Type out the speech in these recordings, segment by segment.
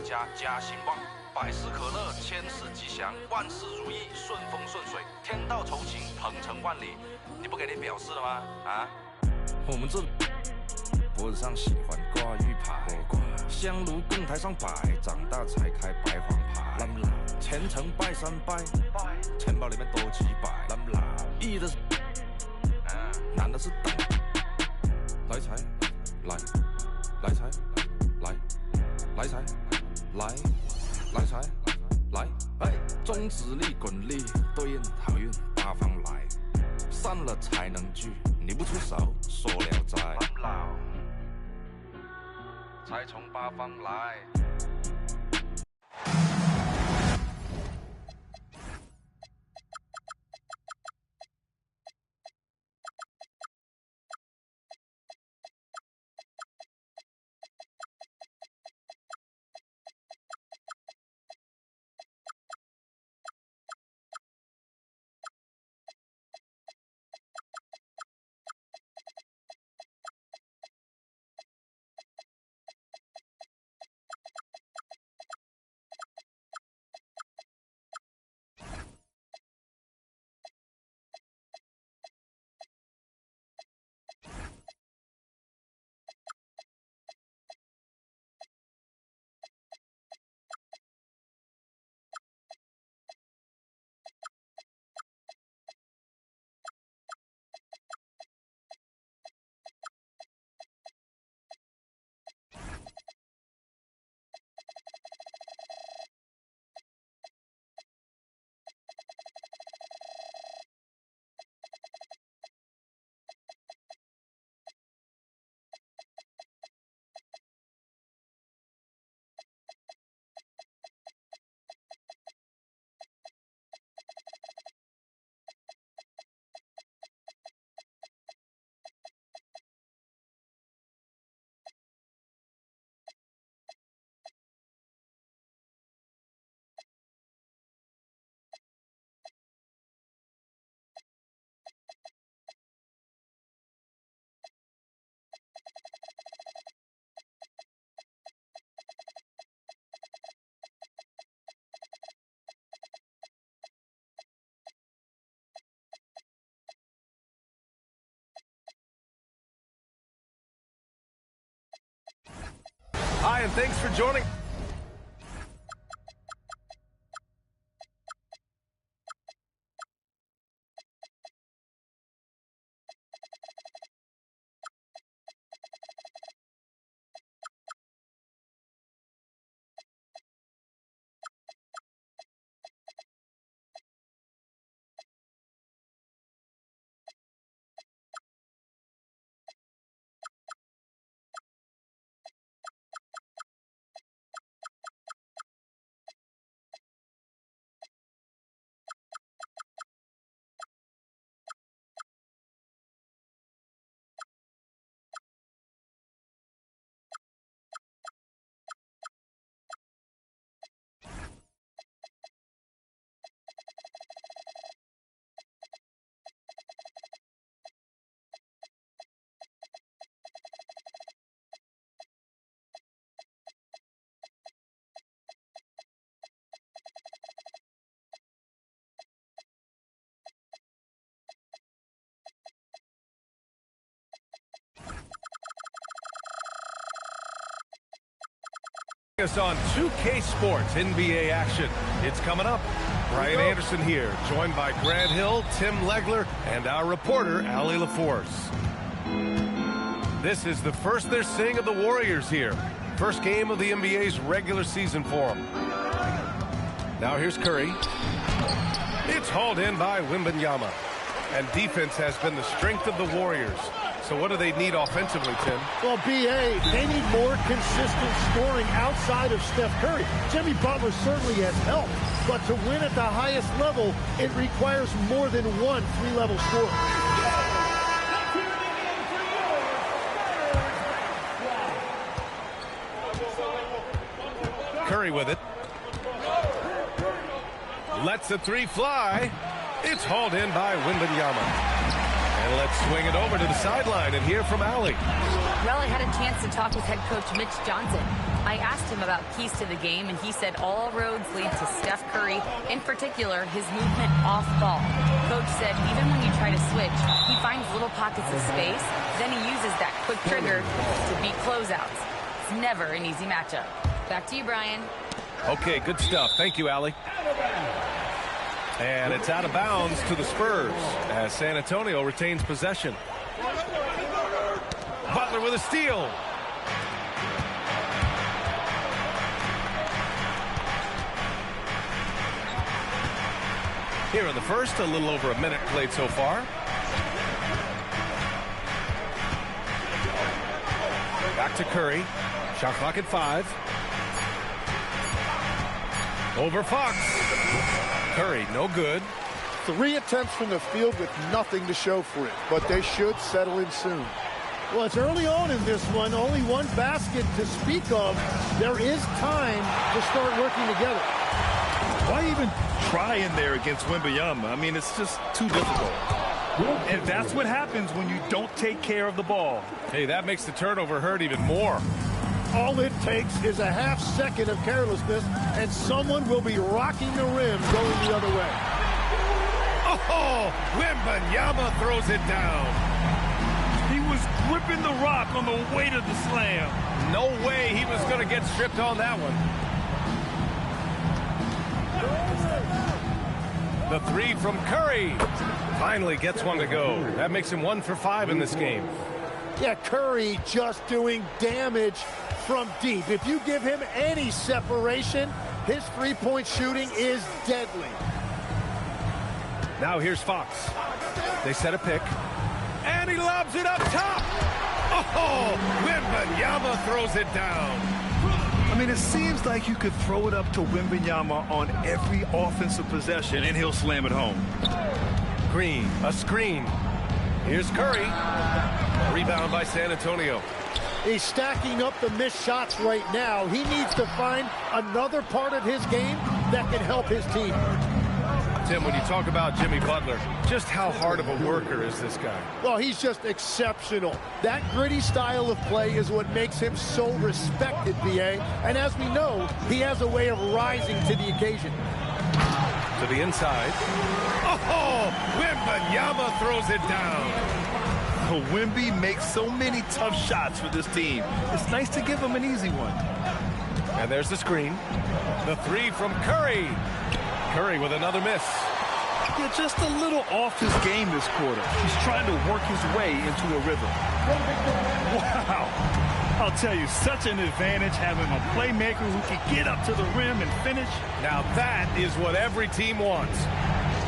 家家兴旺，百事可乐，千事吉祥，万事如意，顺风顺水，天道酬勤，鹏程万里。你不给你表示了吗？啊？我们这脖子上喜欢挂玉牌，香炉供台上摆，长大才开白黄牌。虔诚拜三拜，钱包里面多几百。易的是，难的是等。来财，来财，来财，来财，来，中指力滚力，对应好运八方来，散了才能聚，你不出手，说了斋，才从八方来。Hi, and thanks for joining. Us on 2K Sports NBA action. It's coming up. Brian Anderson here, joined by Grant Hill, Tim Legler, and our reporter, Allie LaForce. This is the first they're seeing of the Warriors here. First game of the NBA's regular season for them. Now here's Curry. It's hauled in by Wembanyama. And defense has been the strength of the Warriors. So what do they need offensively, Tim? Well, B.A., they need more consistent scoring outside of Steph Curry. Jimmy Butler certainly has helped, but to win at the highest level, it requires more than one three-level scorer. Curry with it. Lets the three fly. It's hauled in by Wembanyama. And let's swing it over to the sideline and hear from Allie. Well, I had a chance to talk with head coach Mitch Johnson. I asked him about keys to the game, and he said all roads lead to Steph Curry, in particular, his movement off ball. Coach said even when you try to switch, he finds little pockets of space, then he uses that quick trigger to beat closeouts. It's never an easy matchup. Back to you, Brian. Okay, good stuff. Thank you, Allie. And it's out of bounds to the Spurs as San Antonio retains possession. Butler with a steal. Here in the first, a little over a minute played so far. Back to Curry. Shot clock at 5. Over Fox. Curry, no good. 3 attempts from the field with nothing to show for it, but they should settle in soon. Well, it's early on in this one. Only one basket to speak of. There is time to start working together. Why even try in there against Wembanyama? I mean, it's just too difficult. And that's what happens when you don't take care of the ball. Hey, that makes the turnover hurt even more. All it takes is a half second of carelessness, and someone will be rocking the rim going the other way. Oh, Wembanyama throws it down. He was gripping the rock on the weight of the slam. No way he was going to get stripped on that one. The 3 from Curry. Finally gets one to go. That makes him 1 for 5 in this game. Yeah, Curry just doing damage from deep. If you give him any separation, his three-point shooting is deadly. Now here's Fox. They set a pick. And he lobs it up top. Oh, Wembanyama throws it down. I mean, it seems like you could throw it up to Wembanyama on every offensive possession, and he'll slam it home. Green, a screen. Here's Curry. Rebound by San Antonio. He's stacking up the missed shots right now. He needs to find another part of his game that can help his team. Tim, when you talk about Jimmy Butler, just how hard of a worker is this guy? Well, he's just exceptional. That gritty style of play is what makes him so respected, B.A. And as we know, he has a way of rising to the occasion. To the inside. Oh, Wembanyama throws it down. Wemby makes so many tough shots for this team. It's nice to give him an easy one. And there's the screen. The 3 from Curry. Curry with another miss. Yeah, just a little off his game this quarter. He's trying to work his way into a rhythm. Wow. I'll tell you, such an advantage having a playmaker who can get up to the rim and finish. Now that is what every team wants.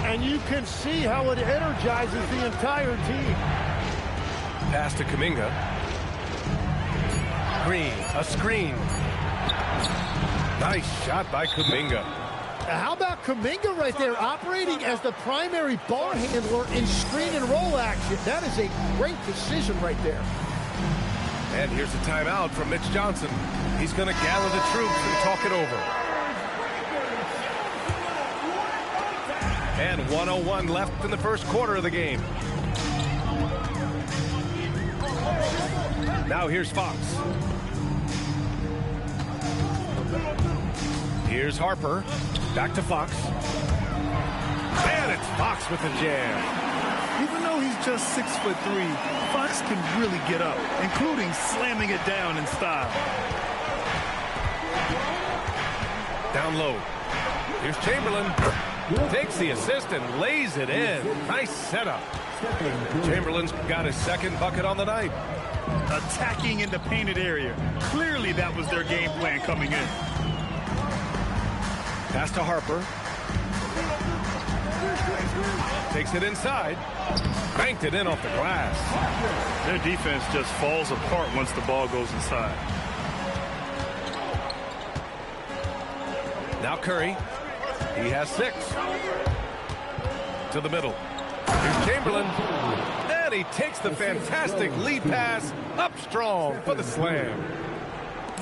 And you can see how it energizes the entire team. Pass to Kuminga. Green, a screen. Nice shot by Kuminga. How about Kuminga right there operating as the primary ball handler in screen and roll action? That is a great decision right there. And here's a timeout from Mitch Johnson. He's going to gather the troops and talk it over. And 1:01 left in the first quarter of the game. Now here's Fox. Here's Harper. Back to Fox. And it's Fox with the jam. Even though he's just 6'3", Fox can really get up, including slamming it down in style. Down low. Here's Chamberlain. Takes the assist and lays it in. Nice setup. Chamberlain's got his second bucket on the night. Attacking in the painted area. Clearly that was their game plan coming in. Pass to Harper. Takes it inside. Banked it in off the glass. Their defense just falls apart once the ball goes inside. Now Curry. He has 6. To the middle. Here's Chamberlain. And he takes the fantastic lead pass up strong for the slam.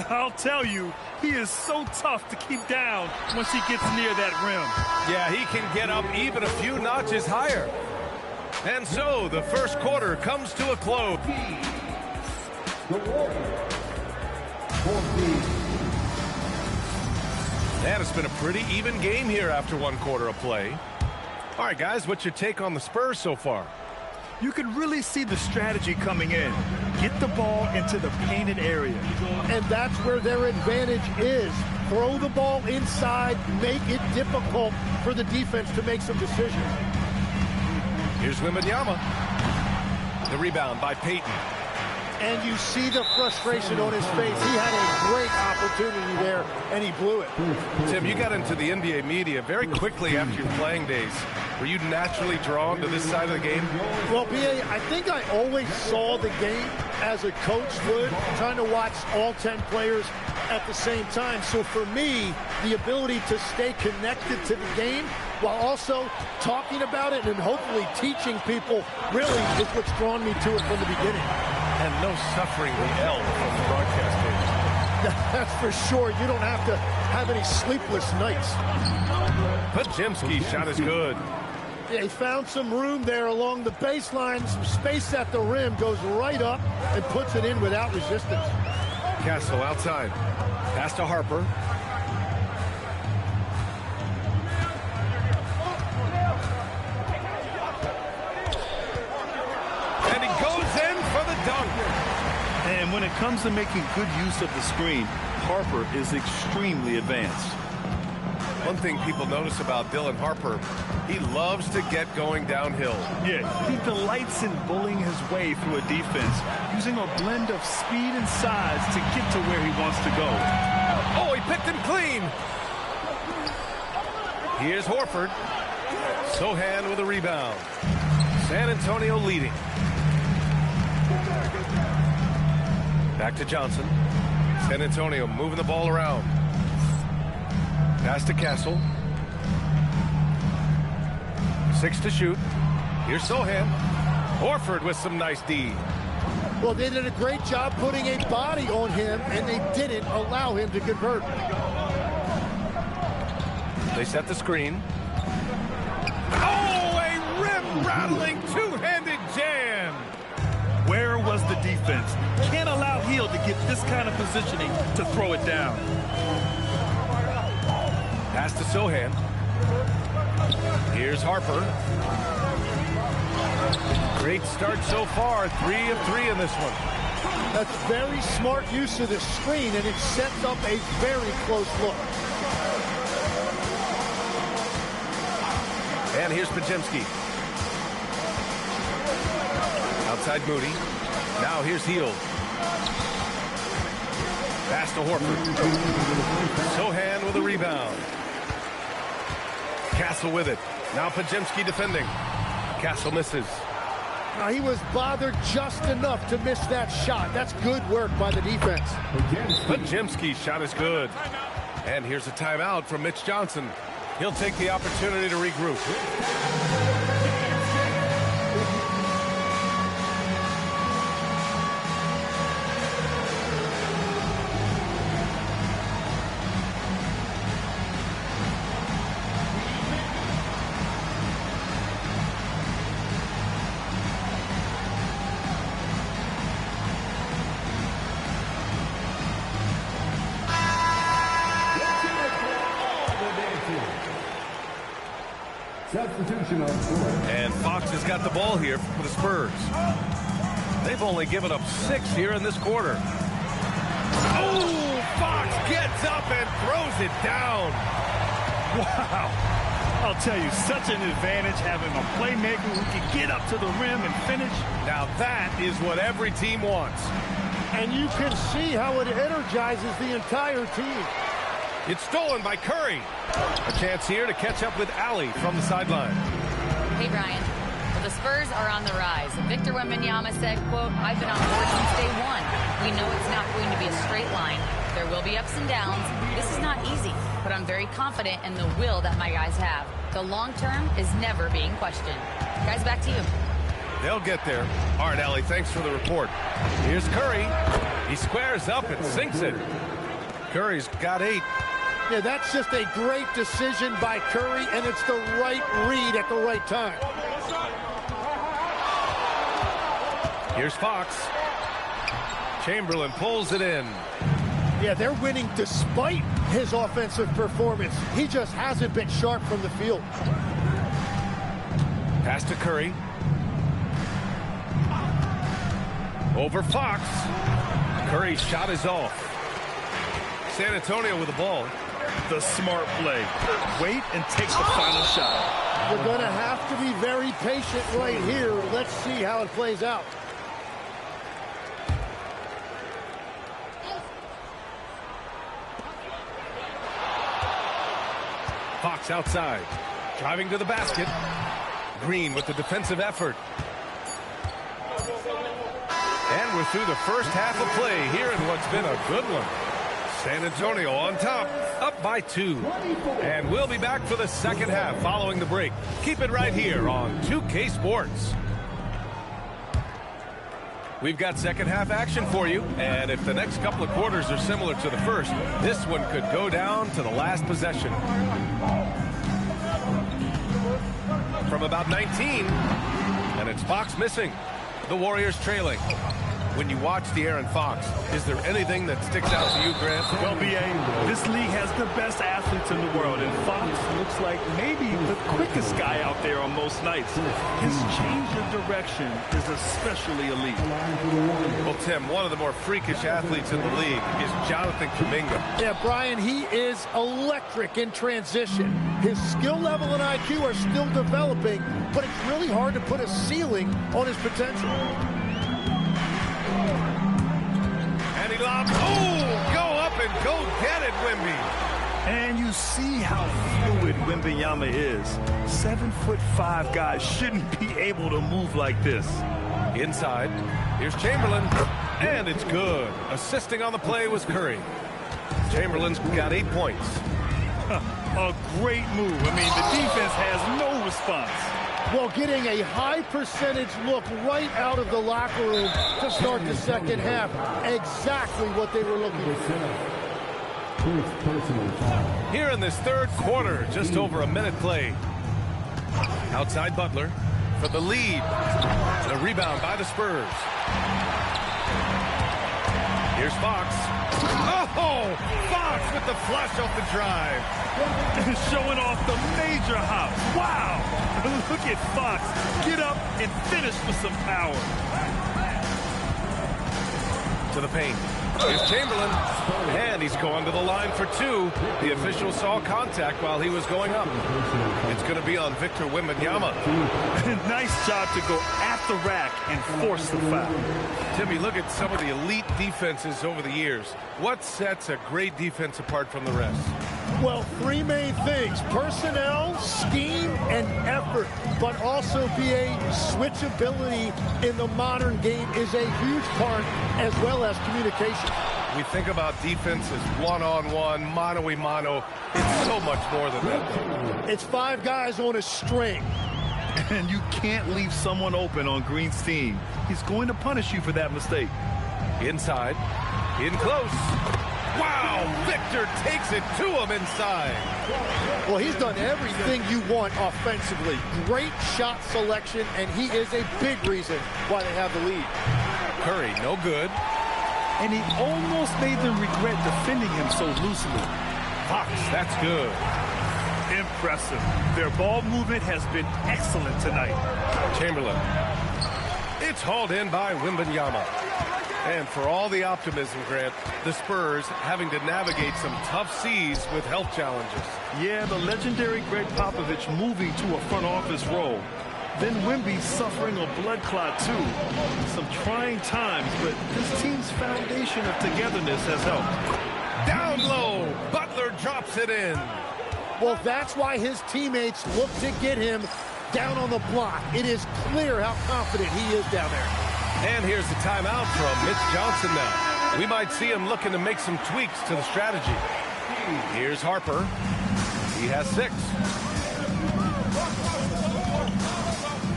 I'll tell you, he is so tough to keep down once he gets near that rim. Yeah, he can get up even a few notches higher. And so the first quarter comes to a close. And it's been a pretty even game here after one quarter of play. All right, guys, what's your take on the Spurs so far? You can really see the strategy coming in. Get the ball into the painted area. And that's where their advantage is. Throw the ball inside, make it difficult for the defense to make some decisions. Here's Wembanyama. The rebound by Payton. And you see the frustration on his face. He had a great opportunity there, and he blew it. Tim, you got into the NBA media very quickly after your playing days. Were you naturally drawn to this side of the game? Well, B.A., I think I always saw the game as a coach would, trying to watch all 10 players at the same time. So for me, the ability to stay connected to the game while also talking about it and hopefully teaching people really is what's drawn me to it from the beginning. And no suffering the L from the broadcast table. That's for sure. You don't have to have any sleepless nights. Podziemski shot is good. Yeah, he found some room there along the baseline, some space at the rim, goes right up and puts it in without resistance. Castle outside. Pass to Harper. And he goes in for the dunk. And when it comes to making good use of the screen, Harper is extremely advanced. One thing people notice about Dylan Harper, he loves to get going downhill. Yeah, he delights in bullying his way through a defense, using a blend of speed and size to get to where he wants to go. Oh, he picked him clean. Here's Horford. Sohan with a rebound. San Antonio leading. Back to Johnson. San Antonio moving the ball around. Pass to Castle. 6 to shoot. Here's Sohan. Horford with some nice D. Well, they did a great job putting a body on him, and they didn't allow him to convert. They set the screen. Oh, a rim-rattling two-handed jam. Where was the defense? Can't allow Hield to get this kind of positioning to throw it down. Pass to Sohan. Here's Harper. Great start so far. 3 of 3 in this one. That's very smart use of the screen, and it sets up a very close look. And here's Podziemski. Outside Moody. Now here's Hield. Pass to Horford. Sohan with a rebound. Castle with it. Now Podziemski defending. Castle misses. Now he was bothered just enough to miss that shot. That's good work by the defense. Podziemski's shot is good. And here's a timeout from Mitch Johnson. He'll take the opportunity to regroup. And Fox has got the ball here for the Spurs. They've only given up 6 here in this quarter. Oh, Fox gets up and throws it down. Wow. I'll tell you, such an advantage having a playmaker who can get up to the rim and finish. Now that is what every team wants. And you can see how it energizes the entire team. It's stolen by Curry. A chance here to catch up with Allie from the sideline. Hey, Brian. Well, the Spurs are on the rise. Victor Wembanyama said, quote, "I've been on board since day one. We know it's not going to be a straight line. There will be ups and downs. This is not easy, but I'm very confident in the will that my guys have. The long term is never being questioned." Guys, back to you. They'll get there. All right, Allie, thanks for the report. Here's Curry. He squares up and sinks it. Curry's got 8. Yeah, that's just a great decision by Curry, and it's the right read at the right time. Here's Fox. Chamberlain pulls it in. Yeah, they're winning despite his offensive performance. He just hasn't been sharp from the field. Pass to Curry. Over Fox. Curry's shot is off. San Antonio with the ball. The smart play. Wait and take the final shot. You're going to have to be very patient right here. Let's see how it plays out. Fox outside. Driving to the basket. Green with the defensive effort. And we're through the first half of play here in what's been a good one. San Antonio on top, up by 2. And we'll be back for the second half following the break. Keep it right here on 2K Sports. We've got second half action for you, and if the next couple of quarters are similar to the first, this one could go down to the last possession. From about 19, and it's Fox missing. The Warriors trailing. When you watch De'Aaron Fox, is there anything that sticks out to you, Grant? Well, B.A., this league has the best athletes in the world, and Fox looks like maybe the quickest guy out there on most nights. His change of direction is especially elite. Well, Tim, one of the more freakish athletes in the league is Jonathan Kuminga. Yeah, Brian, he is electric in transition. His skill level and IQ are still developing, but it's really hard to put a ceiling on his potential. And he lobs. Oh, go up and go get it, Wemby. And you see how fluid Wembanyama is. 7'5" guys shouldn't be able to move like this. Inside, here's Chamberlain, and it's good. Assisting on the play was Curry. Chamberlain's got 8 points. A great move. I mean, the defense has no response. Well, getting a high percentage look right out of the locker room to start the second half. Exactly what they were looking for. Here in this third quarter, just over a minute play. Outside Butler for the lead. The rebound by the Spurs. Here's Fox. Oh, Fox with the flush off the drive. Showing off the major hop. Wow. Look at Fox. Get up and finish with some power. To the paint. Here's Chamberlain. And he's going to the line for 2. The official saw contact while he was going up. It's going to be on Victor Wembanyama. Nice job to go at the rack and force the foul. Timmy, look at some of the elite defenses over the years. What sets a great defense apart from the rest? Well, 3 main things: personnel, scheme, and effort. But also switchability in the modern game is a huge part, as well as communication. We think about defense as one-on-one, mano-a-mano. It's so much more than that. It's 5 guys on a string. And you can't leave someone open on Green's team. He's going to punish you for that mistake. Inside, in close. Wow, Victor takes it to him inside. Well, he's done everything you want offensively. Great shot selection, and he is a big reason why they have the lead. Curry, no good. And he almost made them regret defending him so loosely. Fox, that's good. Impressive. Their ball movement has been excellent tonight. Chamberlain. It's hauled in by Wembanyama. And for all the optimism, Grant, the Spurs having to navigate some tough seas with health challenges. Yeah, the legendary Greg Popovich moving to a front office role. Then Wemby suffering a blood clot, too. Some trying times, but this team's foundation of togetherness has helped. Down low, Butler drops it in. Well, that's why his teammates look to get him down on the block. It is clear how confident he is down there. And here's the timeout from Mitch Johnson now. We might see him looking to make some tweaks to the strategy. Here's Harper. He has 6.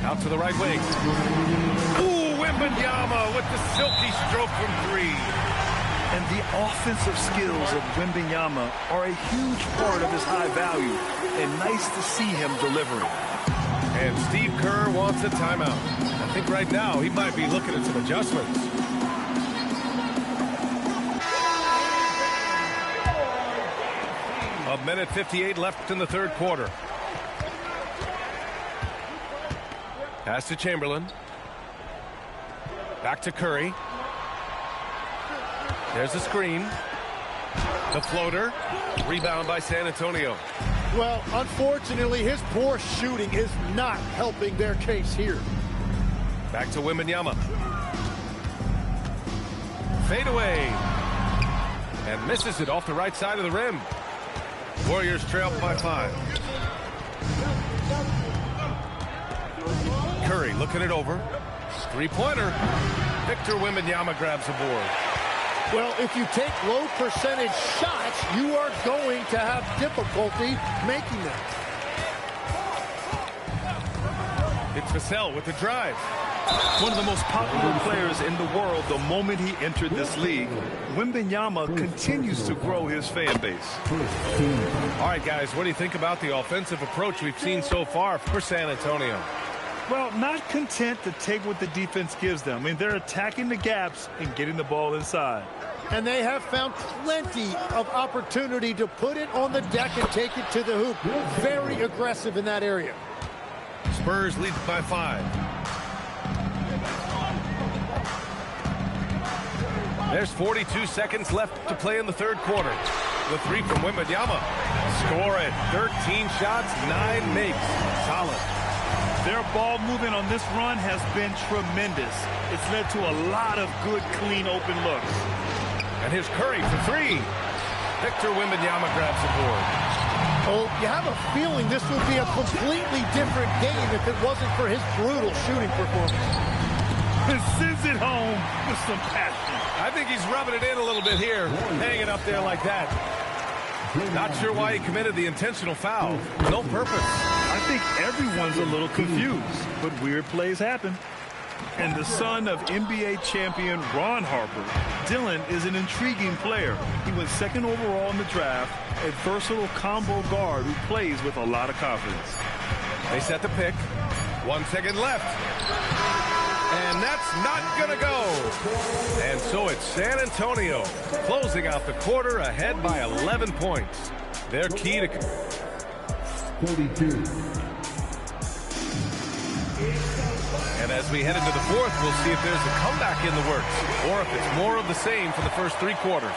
Out to the right wing. Ooh, Wembanyama with the silky stroke from 3. And the offensive skills of Wembanyama are a huge part of his high value. And nice to see him delivering. And Steve Kerr wants a timeout. I think right now he might be looking at some adjustments. A minute 58 left in the third quarter. Pass to Chamberlain. Back to Curry. There's the screen. The floater. Rebound by San Antonio. Well, unfortunately, his poor shooting is not helping their case here. Back to Wembanyama. Fade away. And misses it off the right side of the rim. Warriors trail by 5. Curry looking it over. Three-pointer. Victor Wembanyama grabs the board. Well, if you take low percentage shots, you are going to have difficulty making them. It's Vassell with the drive. One of the most popular players in the world the moment he entered this league. Wembanyama continues to grow his fan base. All right, guys, what do you think about the offensive approach we've seen so far for San Antonio? Well, not content to take what the defense gives them. I mean, they're attacking the gaps and getting the ball inside. And they have found plenty of opportunity to put it on the deck and take it to the hoop. Very aggressive in that area. Spurs lead by 5. There's 42 seconds left to play in the third quarter. The three from Wembanyama. Score it. 13 shots, 9 makes. Solid. Their ball movement on this run has been tremendous. It's led to a lot of good, clean, open looks. And here's Curry for 3. Victor Wembanyama grabs the board. Oh, you have a feeling this would be a completely different game if it wasn't for his brutal shooting performance. And sends it home with some passion. I think he's rubbing it in a little bit here, hanging up there like that. Not sure why he committed the intentional foul. No purpose. I think everyone's a little confused, but weird plays happen. And the son of NBA champion Ron Harper, Dillon is an intriguing player. He was 2nd overall in the draft, a versatile combo guard who plays with a lot of confidence. They set the pick. 1 second left. And that's not going to go. And so it's San Antonio closing out the quarter ahead by 11 points. Their key to 42. And as we head into the fourth, we'll see if there's a comeback in the works or if it's more of the same for the first 3 quarters.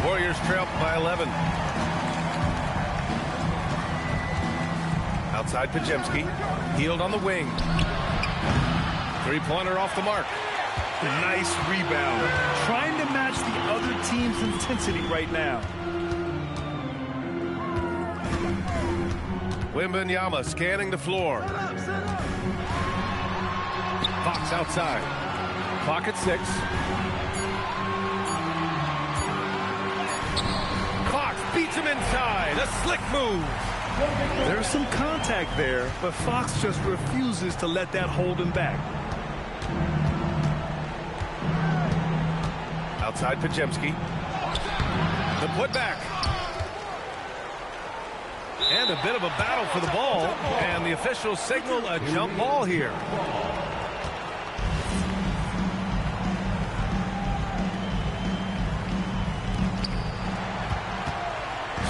Warriors trail by 11. Outside Podziemski. Healed on the wing. Three-pointer off the mark. Nice rebound. Trying to match the other team's intensity right now. Wembanyama scanning the floor. Fox outside. Clock at 6. Cox beats him inside. A slick move. There's some contact there, but Fox just refuses to let that hold him back. Outside Podziemski. The putback. And a bit of a battle for the ball. And the officials signal a jump ball here.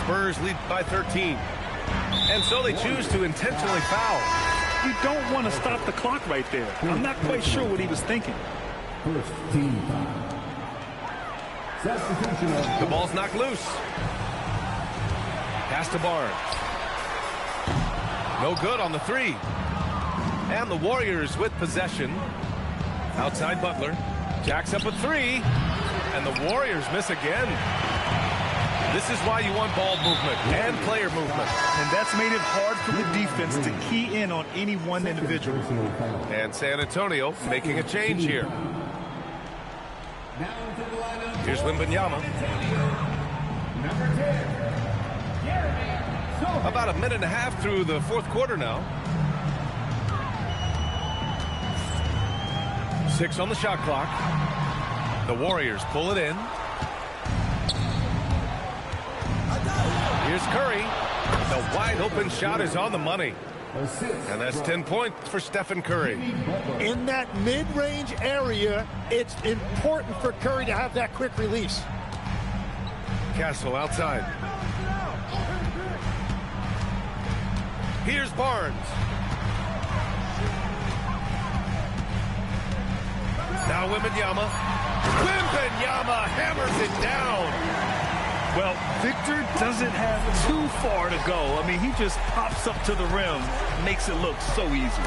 Spurs lead by 13. And so they choose to intentionally foul. You don't want to stop the clock right there. I'm not quite sure what he was thinking. First team foul. Substitution of The ball's knocked loose. Pass to Barnes. No good on the 3. And the Warriors with possession. Outside Butler. Jacks up a 3. And the Warriors miss again. This is why you want ball movement and player movement. And that's made it hard for the defense to key in on any one individual. And San Antonio making a change here. Here's Wembanyama. About a minute and a half through the fourth quarter now. 6 on the shot clock. The Warriors pull it in. Here's Curry. The wide open shot is on the money. And that's 10 points for Stephen Curry. In that mid-range area, it's important for Curry to have that quick release. Castle outside. Here's Barnes. Now Wembanyama. Wembanyama hammers it down. Well, Victor doesn't have too far to go. I mean, he just pops up to the rim, makes it look so easy.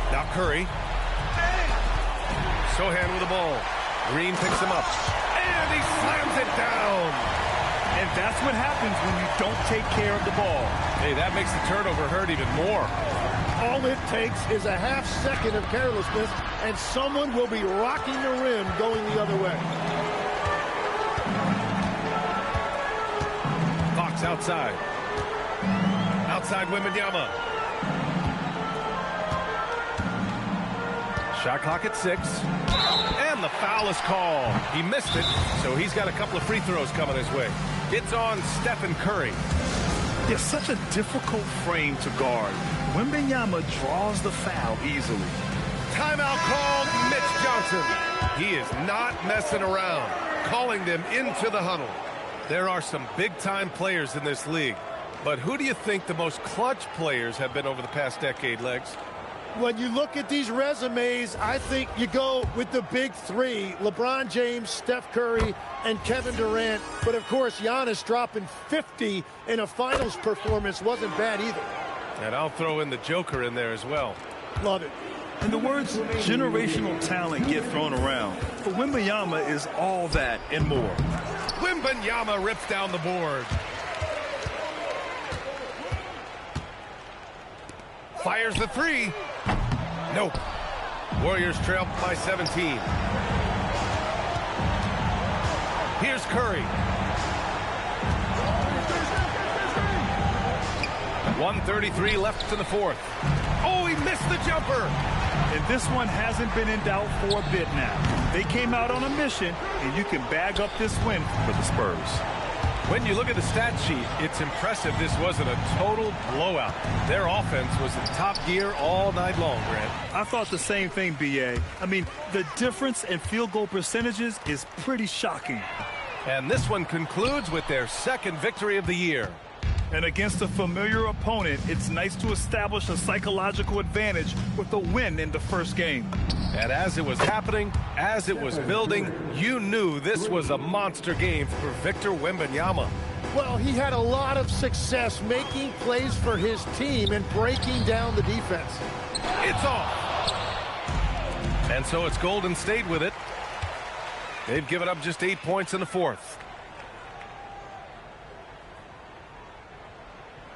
Now Curry. Sohan with the ball. Green picks him up. And he slams it down. And that's what happens when you don't take care of the ball. Hey, that makes the turnover hurt even more. All it takes is a half second of carelessness, and someone will be rocking the rim going the other way. Fox outside. Outside Wembanyama. Shot clock at 6. And the foul is called. He missed it, so he's got a couple of free throws coming his way. It's on Stephen Curry. It's such a difficult frame to guard. Wembanyama draws the foul easily. Timeout called, Mitch Johnson. He is not messing around, calling them into the huddle. There are some big-time players in this league, but who do you think the most clutch players have been over the past decade, Legs? When you look at these resumes, I think you go with the big three: LeBron James, Steph Curry, and Kevin Durant. But, of course, Giannis dropping 50 in a finals performance wasn't bad either. And I'll throw in the Joker in there as well. Love it. And the words generational talent get thrown around. But Wembanyama is all that and more. Wembanyama rips down the board. Fires the three. Nope. Warriors trail by 17. Here's Curry. 1:33 left in the fourth. Oh, he missed the jumper. And this one hasn't been in doubt for a bit now. They came out on a mission, and you can bag up this win for the Spurs. When you look at the stat sheet, it's impressive this wasn't a total blowout. Their offense was in top gear all night long, Grant. I thought the same thing, B.A. I mean, the difference in field goal percentages is pretty shocking. And this one concludes with their second victory of the year. And against a familiar opponent, it's nice to establish a psychological advantage with a win in the first game. And as it was happening, as it was building, you knew this was a monster game for Victor Wembanyama. Well, he had a lot of success making plays for his team and breaking down the defense. It's off. And so it's Golden State with it. They've given up just 8 points in the fourth.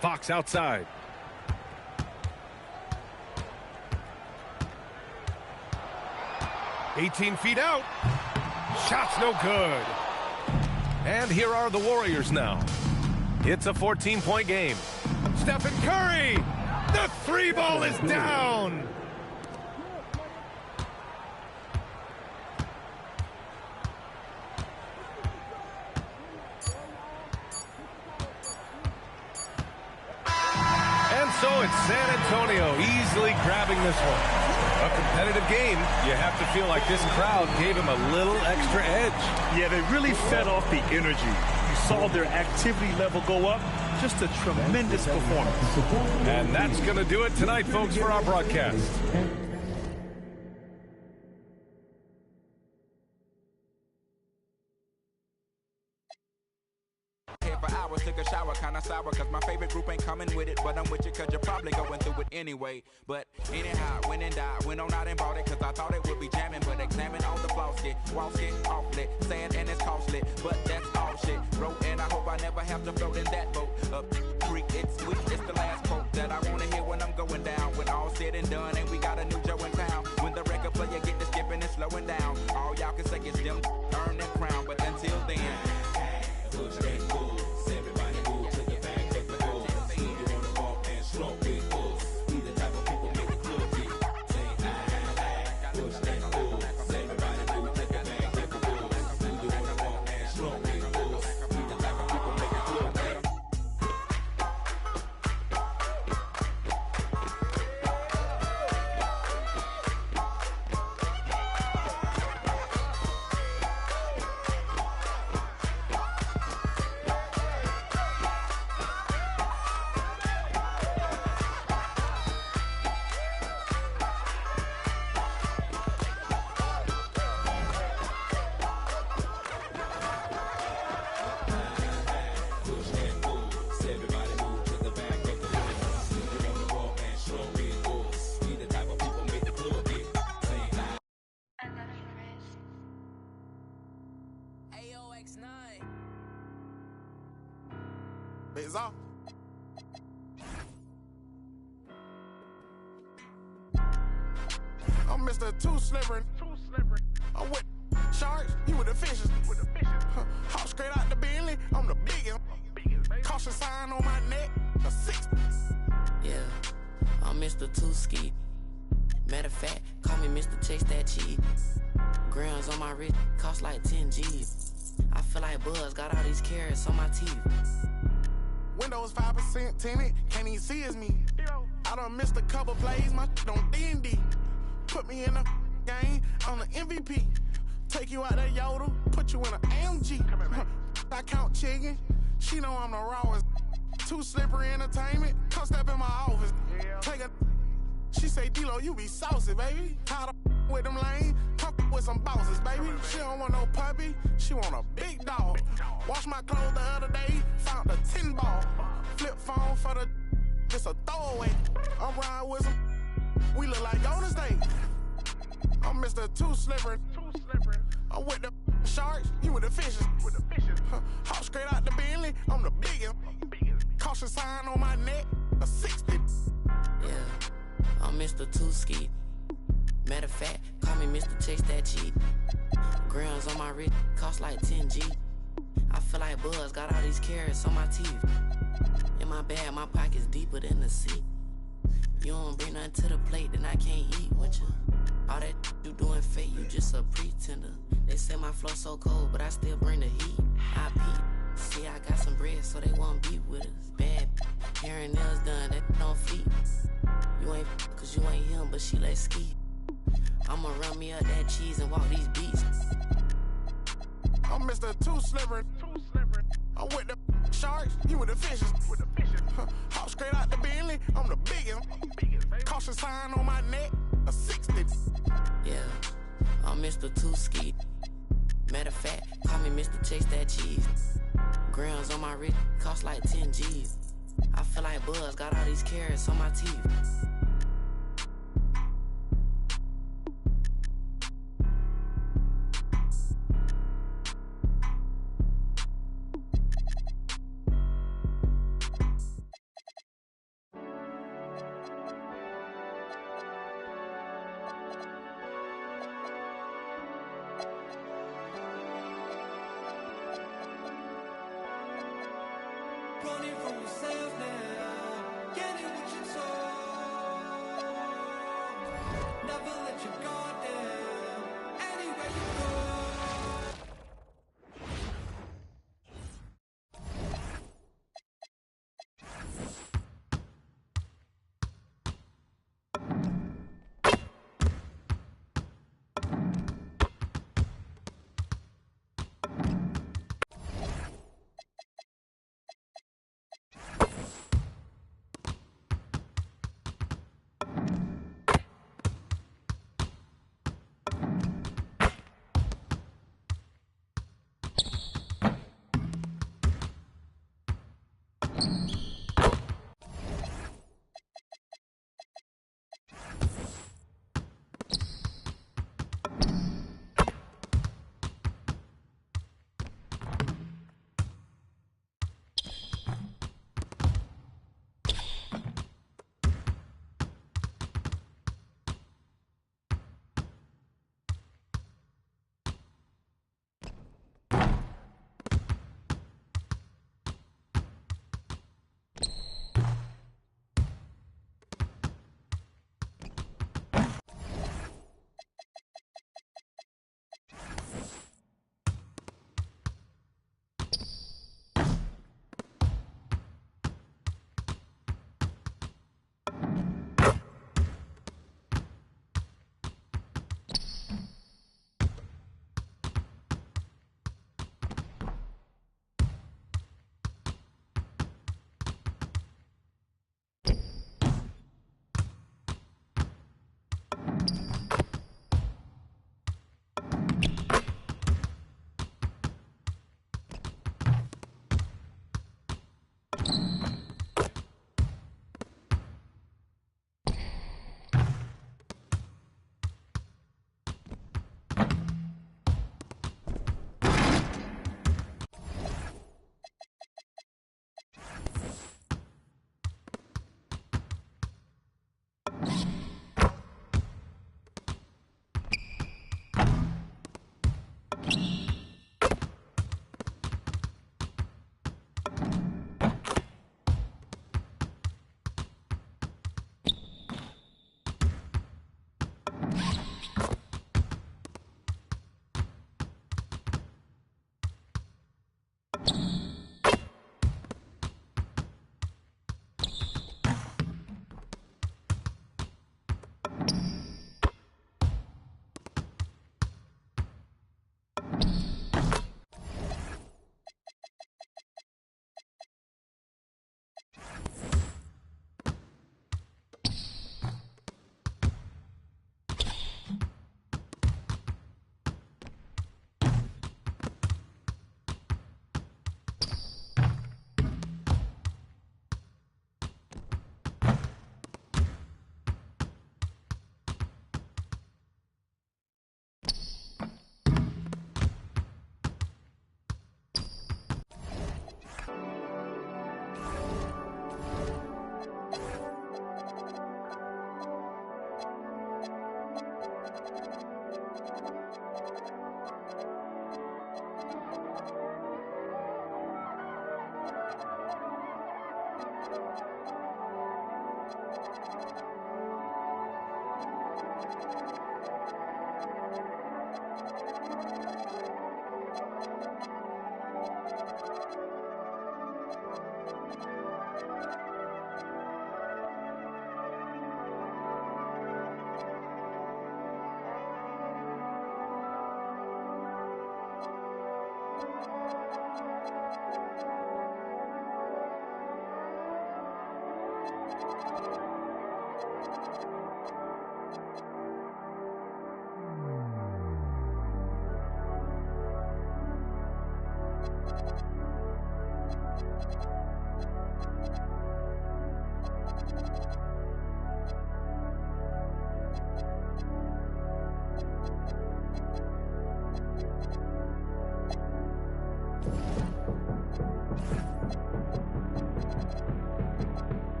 Fox outside. "18 feet out. Shot's no good. And here are the Warriors now. It's a 14-point game. Stephen Curry. The three ball is down. So it's San Antonio easily grabbing this one. A competitive game. You have to feel like this crowd gave him a little extra edge. Yeah, they really fed off the energy. You saw their activity level go up. Just a tremendous performance. And that's going to do it tonight, folks, for our broadcast. Took a shower, kinda sour, cause my favorite group ain't coming with it. But I'm with you cause you're probably going through it anyway. But anyhow, went and died, went on out and bought it, cause I thought it would be jamming. But examine all the flaws, get walls get awfully sad and it's costly. But that's all shit, wrote, and I hope I never have to float in that boat. Up creek, it's sweet, it's the last quote that I wanna hear when I'm going down. When all said and done, and we got a new Joe in town. When the record player get to skipping and slowing down, all y'all can say is them earn that crown. But until then, push that cool. It's off. I'm Mr. Too Slippery. I'm with sharks, you with the fishes. Hop straight out the Bentley, I'm the biggest. Caution sign on my neck, a 60. Yeah, I'm Mr. Too Ski. Matter of fact, call me Mr. Chase That Cheese. Grams on my wrist, cost like 10 G's. I feel like Buzz got all these carrots on my teeth. Windows 5% tinted, can't even see it's me. I done missed a couple plays, my on D&D. Put me in the game, I'm the MVP. Take you out that Yoda, put you in an AMG. I count chicken, she know I'm the rawest. Too Slippery Entertainment, come step in my office. Take a, she say, D-Lo, you be saucy, baby. Tired of with them lame, talk with some bosses, baby. She don't want no puppy, she want a big dog. Wash my clothes the other day, found a 10 ball. Flip phone for the, just a throwaway. I'm riding with some, we look like Golden State. I'm Mr. Too Slippery. I'm with the sharks, you with the fishes. Hop straight out the Bentley, I'm the biggest. Caution sign on my neck, a 60. Yeah, I'm Mr. Too Ski. Matter of fact, call me Mr. Chase That Cheese. Grams on my wrist, cost like 10 G. I feel like Buzz got all these carrots on my teeth. In my bag, my pocket's deeper than the sea. You don't bring nothing to the plate, then I can't eat with you. All that you doing fake, you just a pretender. They say my flow so cold, but I still bring the heat. I peep. See, I got some bread, so they won't beat with us. Bad hair and nails done, that don't fleet. You ain't cause you ain't him, but she let ski. I'ma run me up that cheese and walk these beats. I'm Mr. Too Slippery. I'm with the sharks, you with the fishes. Hop straight out the Bentley, I'm the biggest. Caution sign on my neck, a 60. Yeah, I'm Mr. Too Ski. Matter of fact, call me Mr. Chase That Cheese. Grams on my wrist, cost like 10 G's. I feel like Buzz got all these carrots on my teeth.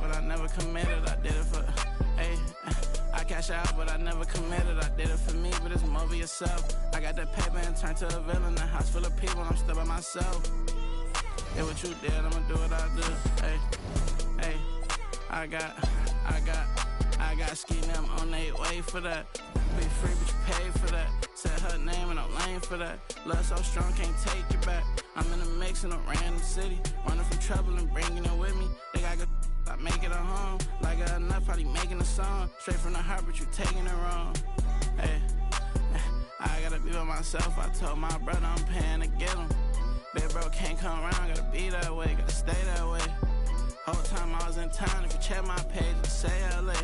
But I never committed, I did it for, hey, I cash out, but I never committed, I did it for me, but it's more for yourself. I got that paper and turned to a villain, a house full of people, I'm still by myself. Yeah, what you did, I'ma do what I do, hey, I got ski them on they way for that. Be free, but you paid for that. Said her name and I'm lame for that. Love so strong, can't take it back. I'm in a mix in a random city, running from trouble and bringing it with me. They got good, I make it a home. Like enough, probably making a song. Straight from the heart, but you taking it wrong. Hey, I gotta be by myself. I told my brother I'm paying to get him. Big bro can't come around, gotta be that way, gotta stay that way. Whole time I was in town, if you check my page, just say LA.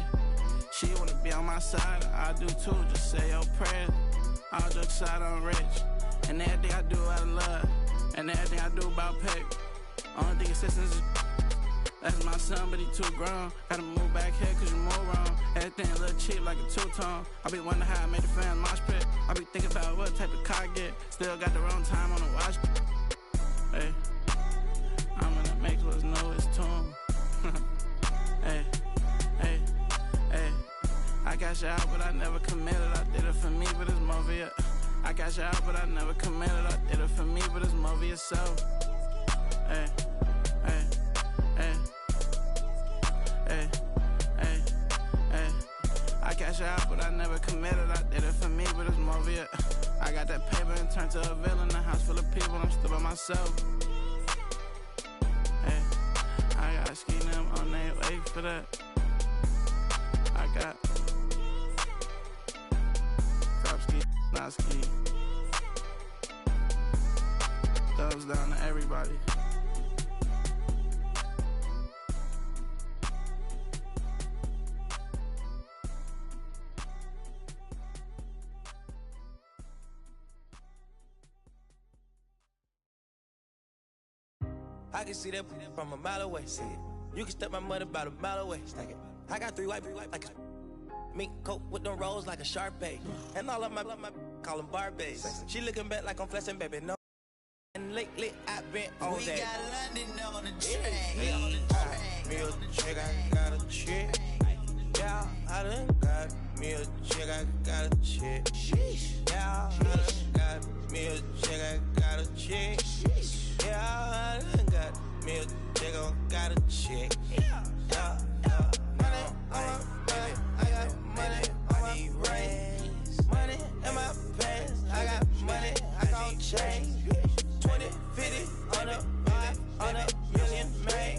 She wanna be on my side, I do too, just say your prayers. All jokes aside, I'm rich, and everything I do out of love, and everything I do about pay. Only thing assistance is, that's my son, but he too grown. Gotta move back here, cause you move wrong. Everything a little cheap like a two-tone. I be wondering how I made the fans mosh pit. I be thinking about what type of car I get. Still got the wrong time on the watch. Hey, I'm gonna make what's know it's tune. Hey. I cash out, but I never committed. I did it for me, but it's more for you. I cash out, but I never committed. I did it for me, but it's more for yourself. Hey. I cash out, but I never committed. I did it for me, but it's more for you. I got that paper and turned to a villain. A house full of people, I'm still by myself. Hey, I got ski them on their way for that. I got drop ski, not ski. Thumbs down to everybody. I can see that from a mile away. See it. You can step my mother about a mile away. Stack it. I got 3 white like a mink coat with them rolls like a Sharpay. And all of my call them Barbies. She looking back like I'm flashing, baby. No. And lately I've been on that. We got London on the track. Me a chick, I got a chick. Yeah, I done got me a chick, I got a chick. Yeah, I done got me a chick, I got a chick. Yeah, I done got me a chick, I got a chick. Yeah. Money on my baby, I got money on my rings. Money in my pants, I got money, I gon' change. 20, 50, on a million, man.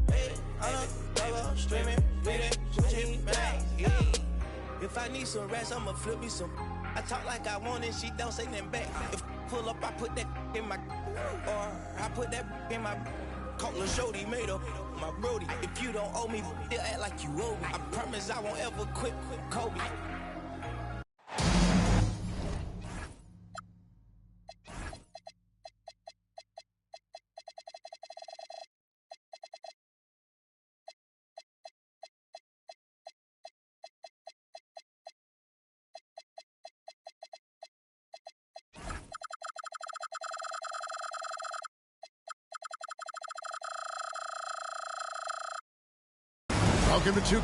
Hey, on a double, streaming, reading, Gucci, man. If I need some rest, I'ma flip me some. I talk like I want it, she don't say nothing back. If pull up, I put that in my, or I put that in my. Call Lil Shorty, made up my brody. If you don't owe me, they'll act like you owe me. I promise I won't ever quit Kobe. Welcome to two.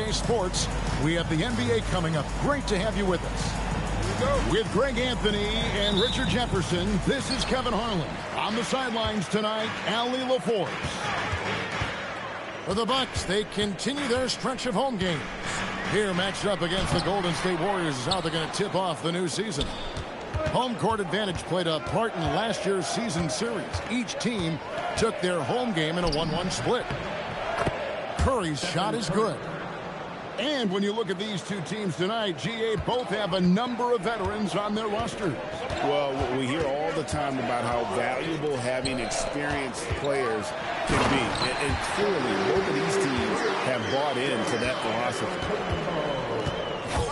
2K Sports. We have the NBA coming up. Great to have you with us. With Greg Anthony and Richard Jefferson, this is Kevin Harlan. On the sidelines tonight, Allie LaForce. For the Bucks, they continue their stretch of home games. Here matched up against the Golden State Warriors is how they're going to tip off the new season. Home court advantage played a part in last year's season series. Each team took their home game in a 1-1 split. Curry's shot is good. And when you look at these two teams tonight, GA both have a number of veterans on their rosters. Well, we hear all the time about how valuable having experienced players can be. And clearly, both of these teams have bought into that philosophy.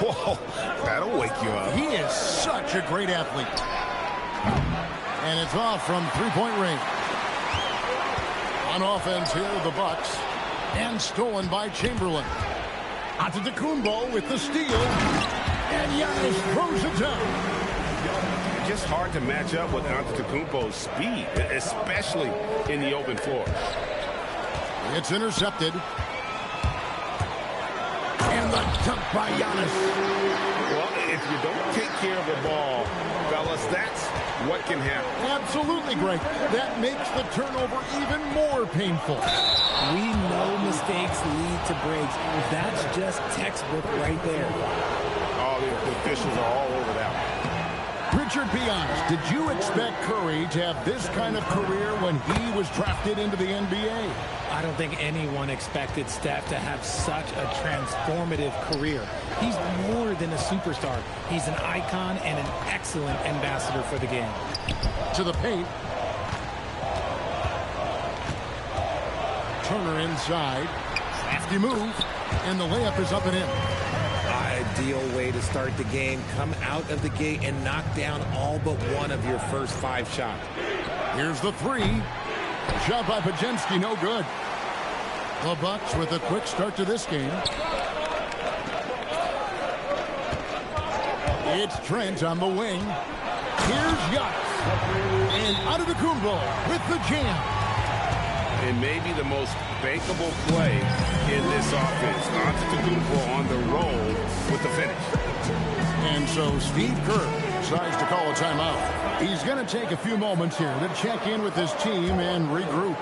Whoa, that'll wake you up. He is such a great athlete. And it's off from three-point range. On offense here, the Bucks. And stolen by Chamberlain. Antetokounmpo with the steal. And Giannis throws it down. Just hard to match up with Antetokounmpo's speed, especially in the open floor. It's intercepted. And the dunk by Giannis. Well, if you don't take care of the ball, fellas, that's what can happen. Absolutely, Greg. That makes the turnover even more painful. We know mistakes lead to breaks. That's just textbook right there. Oh, the officials are all over that one. Richard, be honest. Did you expect Curry to have this kind of career when he was drafted into the NBA? I don't think anyone expected Steph to have such a transformative career. He's more than a superstar. He's an icon and an excellent ambassador for the game. To the paint. Turner inside. Crafty move. And the layup is up and in. Ideal way to start the game. Come out of the gate and knock down all but one of your first 5 shots. Here's the three. Shot by Podziemski, no good. The Bucks with a quick start to this game. It's Trent on the wing. Here's Giannis. And Antetokounmpo with the jam. And maybe the most bankable play in this offense. Antetokounmpo on the roll with the finish. And so Steve Kerr decides to call a timeout. He's going to take a few moments here to check in with his team and regroup.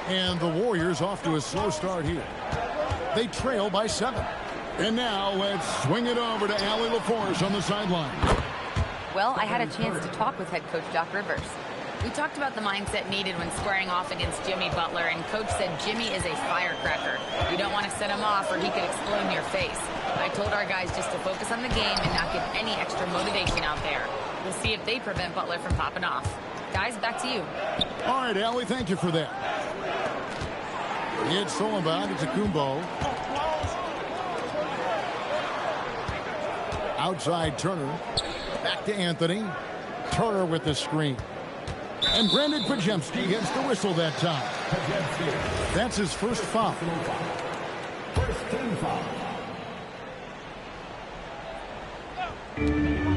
And the Warriors off to a slow start here. They trail by 7. And now let's swing it over to Allie LaForce on the sideline. Well, I had a chance to talk with head coach Doc Rivers. We talked about the mindset needed when squaring off against Jimmy Butler, and Coach said Jimmy is a firecracker. You don't want to set him off or he could explode in your face. I told our guys just to focus on the game and not give any extra motivation out there. We'll see if they prevent Butler from popping off. Guys, back to you. All right, Allie, thank you for that. It's stolen by Antetokounmpo. Outside Turner. Back to Anthony. Turner with the screen. And Brandon Podziemski gets the whistle that time. That's his first foul. First team foul.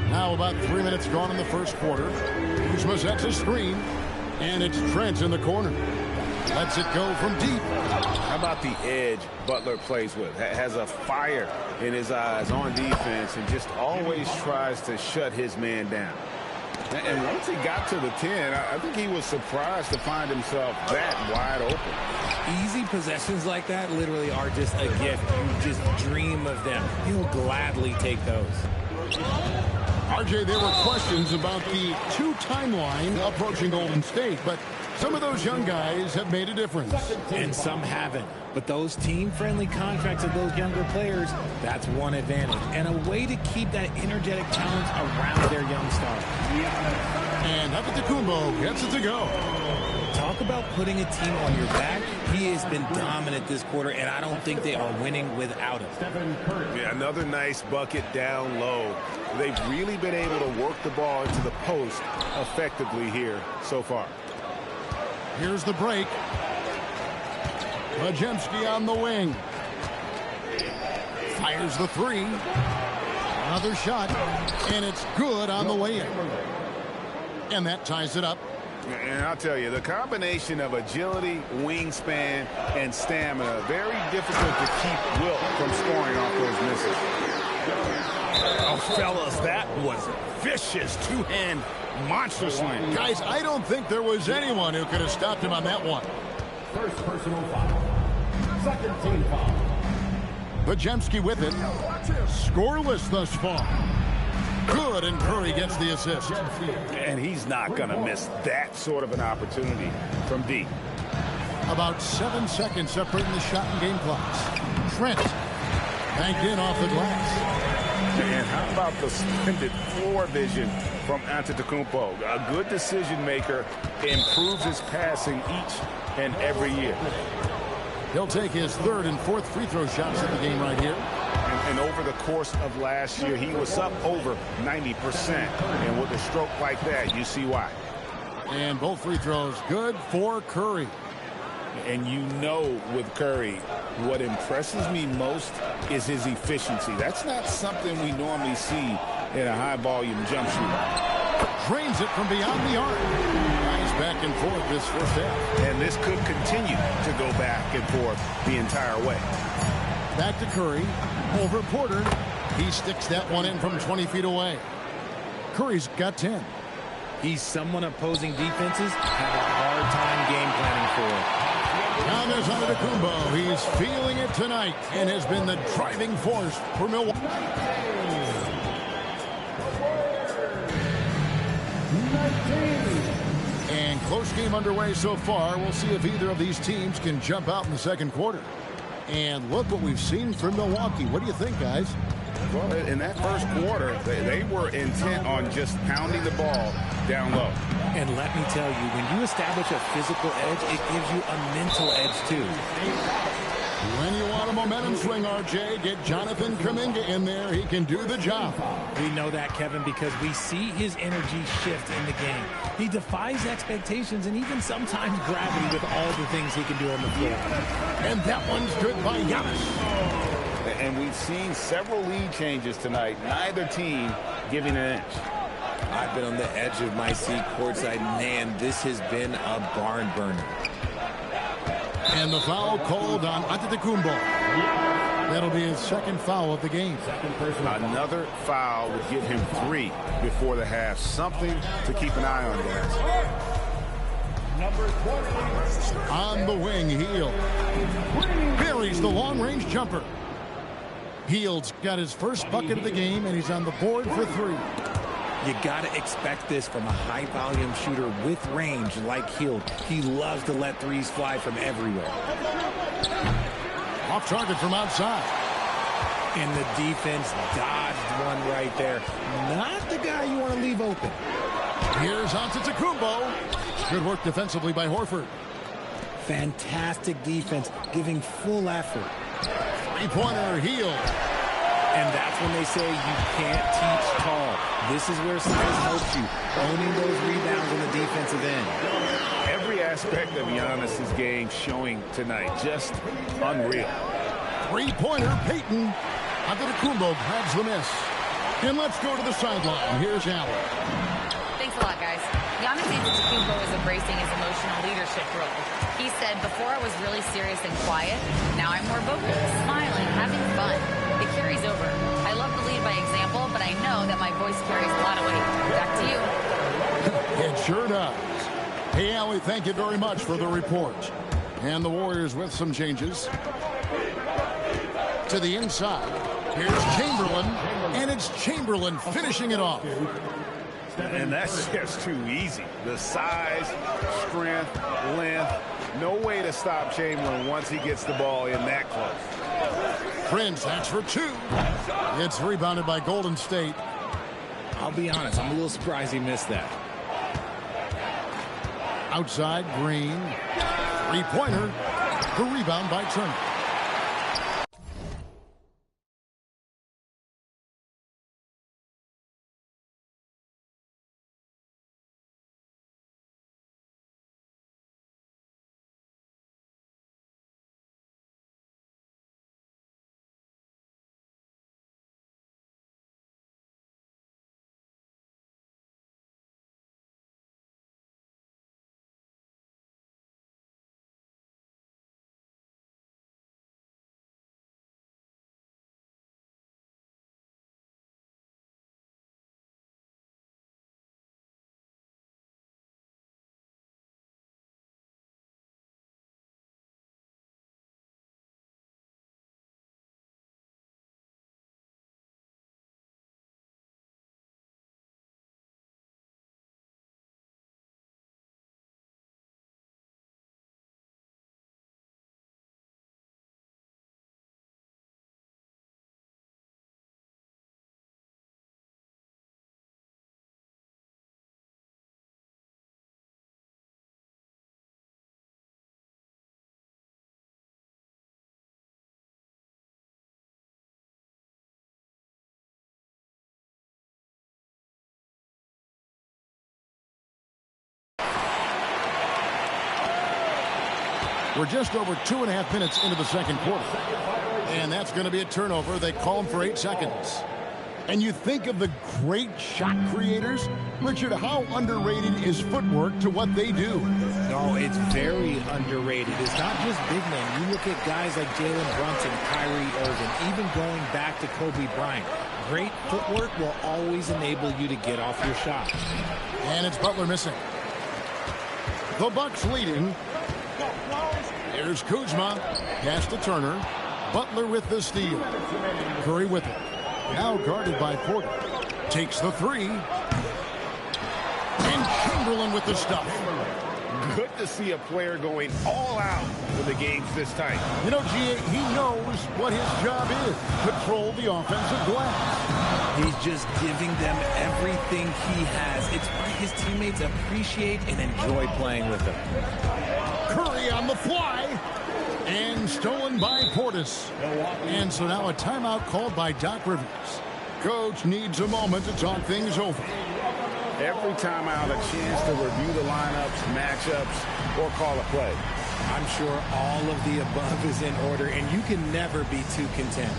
Now about 3 minutes gone in the first quarter. Kuzma sets a screen. And it's Trent in the corner. Lets it go from deep. How about the edge Butler plays with? Has a fire in his eyes on defense and just always tries to shut his man down. And once he got to the 10, I think he was surprised to find himself that wide open. Easy possessions like that literally are just a gift. You just dream of them. He'll gladly take those. RJ, there were questions about the 2 timeline approaching Golden State, but some of those young guys have made a difference. And some haven't. But those team-friendly contracts of those younger players, that's one advantage. And a way to keep that energetic talent around their young stars. And Antetokounmpo gets it to go. Talk about putting a team on your back. He has been dominant this quarter, and I don't think they are winning without him. Yeah, another nice bucket down low. They've really been able to work the ball into the post effectively here so far. Here's the break. Podziemski on the wing. Fires the 3. Another shot. And it's good on the way in. And that ties it up. And I'll tell you, the combination of agility, wingspan, and stamina, very difficult to keep Wilt from scoring off those misses. Oh, fellas, that was vicious two-hand monster swing. Guys, I don't think there was anyone who could have stopped him on that one. First personal foul. Second team foul. Podziemski with it. Scoreless thus far. Good, and Curry gets the assist. And he's not going to miss that sort of an opportunity from deep. About 7 seconds separating the shot and game clocks. Trent banked in off the glass. And how about the splendid floor vision from Antetokounmpo? A good decision maker, improves his passing each and every year. He'll take his third and fourth free throw shots of the game right here. And over the course of last year, he was up over 90%. And with a stroke like that, you see why. And both free throws good for Curry. And you know with Curry, what impresses me most is his efficiency. That's not something we normally see in a high-volume jump shooter. Drains it from beyond the arc. Nice back and forth this first half. And this could continue to go back and forth the entire way. Back to Curry. Over Porter. He sticks that one in from 20 feet away. Curry's got 10. He's someone opposing defenses have a hard time game planning for. Now there's Antetokounmpo. He's feeling it tonight and has been the driving force for Milwaukee. And close game underway so far. We'll see if either of these teams can jump out in the second quarter. And look what we've seen from Milwaukee. What do you think, guys? Well, in that first quarter, they were intent on just pounding the ball down low. And let me tell you, when you establish a physical edge, it gives you a mental edge, too. When you want a momentum swing, RJ, get Jonathan Kuminga in there. He can do the job. We know that, Kevin, because we see his energy shift in the game. He defies expectations and even sometimes gravity with all the things he can do on the floor. And that one's good by Giannis. And we've seen several lead changes tonight. Neither team giving an inch. I've been on the edge of my seat courtside. Man, this has been a barn burner. And the foul called on Antetokounmpo. That'll be his second foul of the game. Another foul would give him 3 before the half. Something to keep an eye on, guys. On the wing, Hield buries the long-range jumper. Hield's got his first bucket of the game, and he's on the board for 3. You got to expect this from a high-volume shooter with range like Hield. He loves to let threes fly from everywhere. Off target from outside. And the defense dodged one right there. Not the guy you want to leave open. Here's Antetokounmpo. Good work defensively by Horford. Fantastic defense, giving full effort. Three-pointer, Hield. And that's when they say you can't teach tall. This is where size helps you, owning those rebounds on the defensive end. Every aspect of Giannis' game showing tonight, just unreal. Three-pointer, Payton. Antetokounmpo grabs the miss. And let's go to the sideline. Here's Allen. Thanks a lot, guys. Giannis Antetokounmpo is embracing his emotional leadership role. He said, before I was really serious and quiet, now I'm more vocal, smiling, having fun. It carries over. I love to lead by example, but I know that my voice carries a lot of weight. Back to you. It sure does. Hey, Allie, thank you very much for the report. And the Warriors with some changes. To the inside. Here's Chamberlain. And it's Chamberlain finishing it off. And that's just too easy. The size, strength, length. No way to stop Chamberlain once he gets the ball in that close. Prince, that's for 2. It's rebounded by Golden State. I'll be honest, I'm a little surprised he missed that. Outside, Green. Three-pointer. The rebound by Turner. We're just over 2.5 minutes into the second quarter. And that's going to be a turnover. They call him for 8 seconds. And you think of the great shot creators. Richard, how underrated is footwork to what they do? No, it's very underrated. It's not just big men. You look at guys like Jalen Brunson, Kyrie Irving, even going back to Kobe Bryant. Great footwork will always enable you to get off your shot. And it's Butler missing. The Bucks leading. Here's Kuzma. Pass to Turner. Butler with the steal. Curry with it. Now guarded by Porter. Takes the three. And Chamberlain with the stuff. Good to see a player going all out when the game's this tight. You know, G.A., he knows what his job is. Control the offensive glass. He's just giving them everything he has. It's why his teammates appreciate and enjoy playing with him. Curry on the fly. And stolen by Portis. And so now a timeout called by Doc Rivers. Coach needs a moment to talk things over. Every timeout, a chance to review the lineups, matchups, or call a play. I'm sure all of the above is in order, and you can never be too content.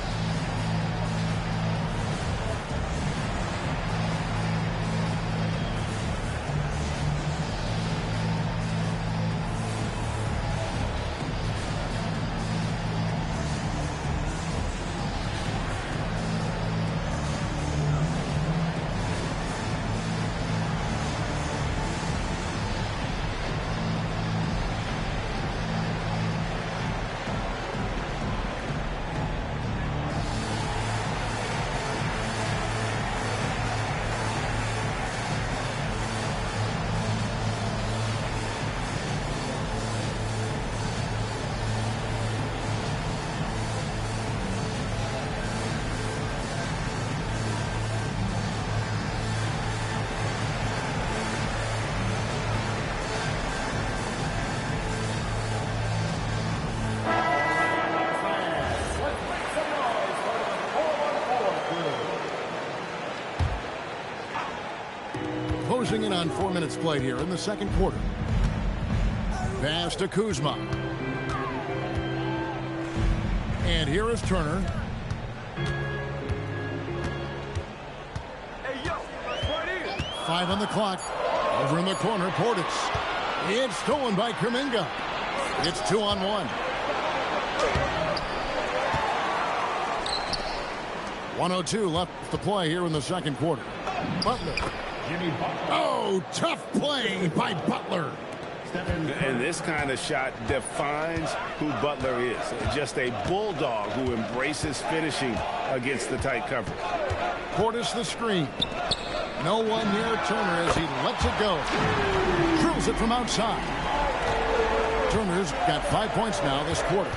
Closing in on 4 minutes played here in the second quarter. Pass to Kuzma. And here is Turner. Five on the clock. Over in the corner, Portis. It's stolen by Kuminga. It's 2-on-1. 1:02 left to play here in the second quarter. Butler. Oh, tough play by Butler. And this kind of shot defines who Butler is. Just a bulldog who embraces finishing against the tight coverage. Portis the screen. No one near Turner as he lets it go. Drills it from outside. Turner's got 5 points now this quarter.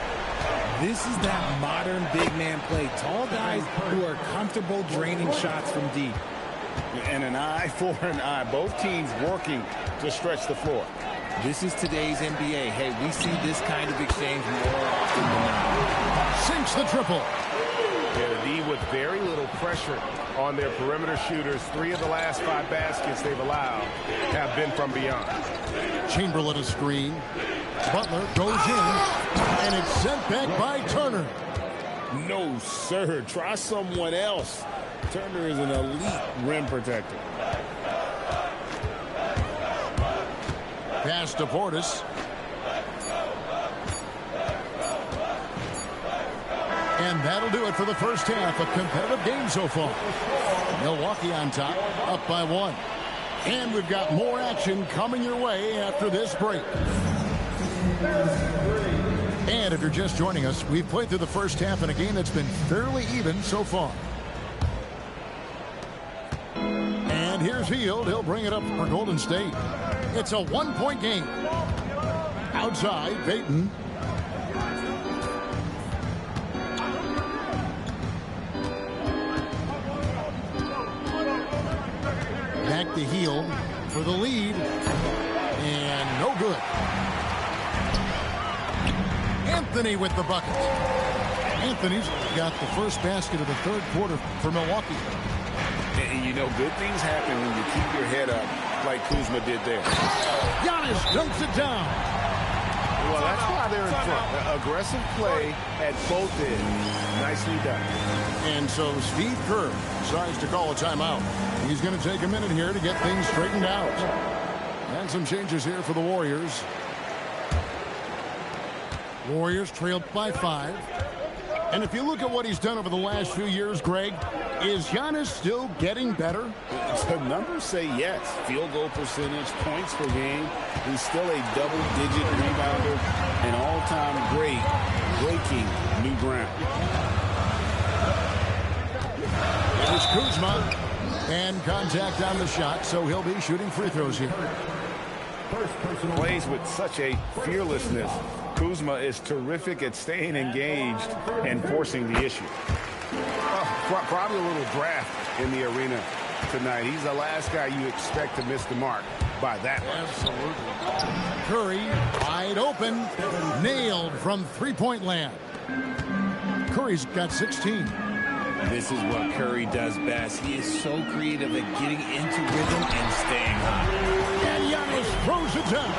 This is that modern big man play. Tall guys who are comfortable draining shots from deep. And an eye for an eye. Both teams working to stretch the floor. This is today's NBA. Hey, we see this kind of exchange more often than not. Sinks the triple. Yeah, the D with very little pressure on their perimeter shooters. 3 of the last 5 baskets they've allowed have been from beyond. Chamberlain a screen. Butler goes in, and it's sent back by Turner. No, sir. Try someone else. Turner is an elite rim protector. Pass to Portis. And that'll do it for the first half. A competitive game so far. Milwaukee on top, up by 1. And we've got more action coming your way after this break. And if you're just joining us, we've played through the first half in a game that's been fairly even so far. And here's Hield. He'll bring it up for Golden State. It's a 1-point game. Outside, Payton. Back to Hield for the lead. And no good. Anthony with the bucket. Anthony's got the first basket of the third quarter for Milwaukee. And you know, good things happen when you keep your head up like Kuzma did there. Giannis dunks it down. Well, that's why they're in front. Aggressive play at both ends. Nicely done. And so Steve Kerr decides to call a timeout. He's going to take a minute here to get things straightened out. And some changes here for the Warriors. Warriors trailed by 5. And if you look at what he's done over the last few years, Greg, is Giannis still getting better? The numbers say yes. Field goal percentage, points per game. He's still a double-digit rebounder, an all-time great, breaking new ground. It's Kuzma. And contact on the shot, so he'll be shooting free throws here. Plays with such a fearlessness. Kuzma is terrific at staying engaged and forcing the issue. Probably a little draft in the arena tonight. He's the last guy you expect to miss the mark by that much. Absolutely. Curry wide open, nailed from three-point land. Curry's got 16. This is what Curry does best. He is so creative at getting into rhythm and staying hot. And Giannis throws it down.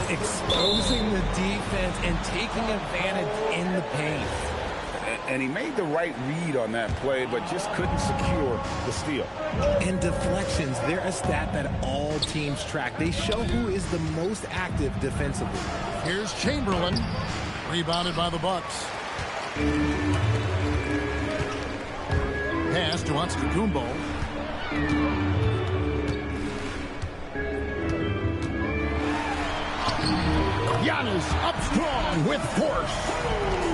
Exposing the defense and taking advantage in the paint. And he made the right read on that play, but just couldn't secure the steal. And deflections, they're a stat that all teams track. They show who is the most active defensively. Here's Chamberlain, rebounded by the Bucks. Pass to Antetokounmpo. Giannis up strong with force.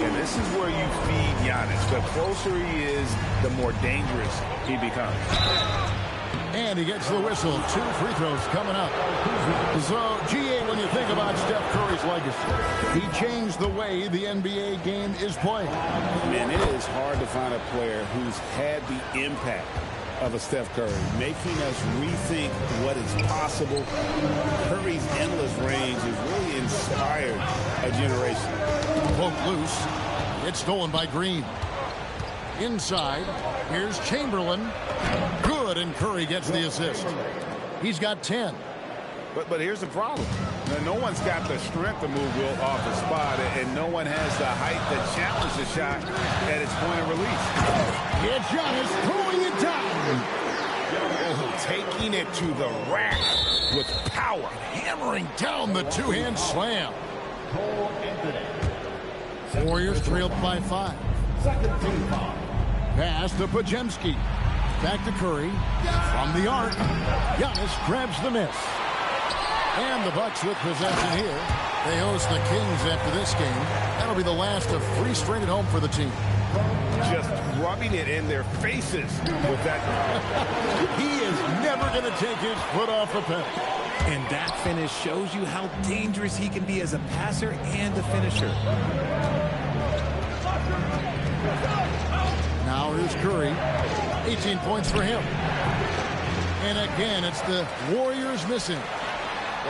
And this is where you feed Giannis. The closer he is, the more dangerous he becomes. And he gets the whistle. 2 free throws coming up. So, GA, when you think about Steph Curry's legacy, he changed the way the NBA game is played. And it is hard to find a player who's had the impact of a Steph Curry, making us rethink what is possible. Curry's endless range has really inspired a generation. Poke loose. It's stolen by Green. Inside, here's Chamberlain. Good, and Curry gets the assist. He's got 10. But here's the problem. No one's got the strength to move Wilt off the spot, and no one has the height to challenge the shot at its point of release. It's Giannis throwing it down. Taking it to the rack with power. Hammering down the two-hand slam. Warriors trailed by 5. Pass to Podziemski. Back to Curry. From the arc. Giannis grabs the miss. And the Bucks with possession here. They host the Kings after this game. That'll be the last of 3 straight at home for the team. Just rubbing it in their faces with that. He is never going to take his foot off the pedal. And that finish shows you how dangerous he can be as a passer and a finisher. Now here's Curry. 18 points for him. And again, it's the Warriors missing.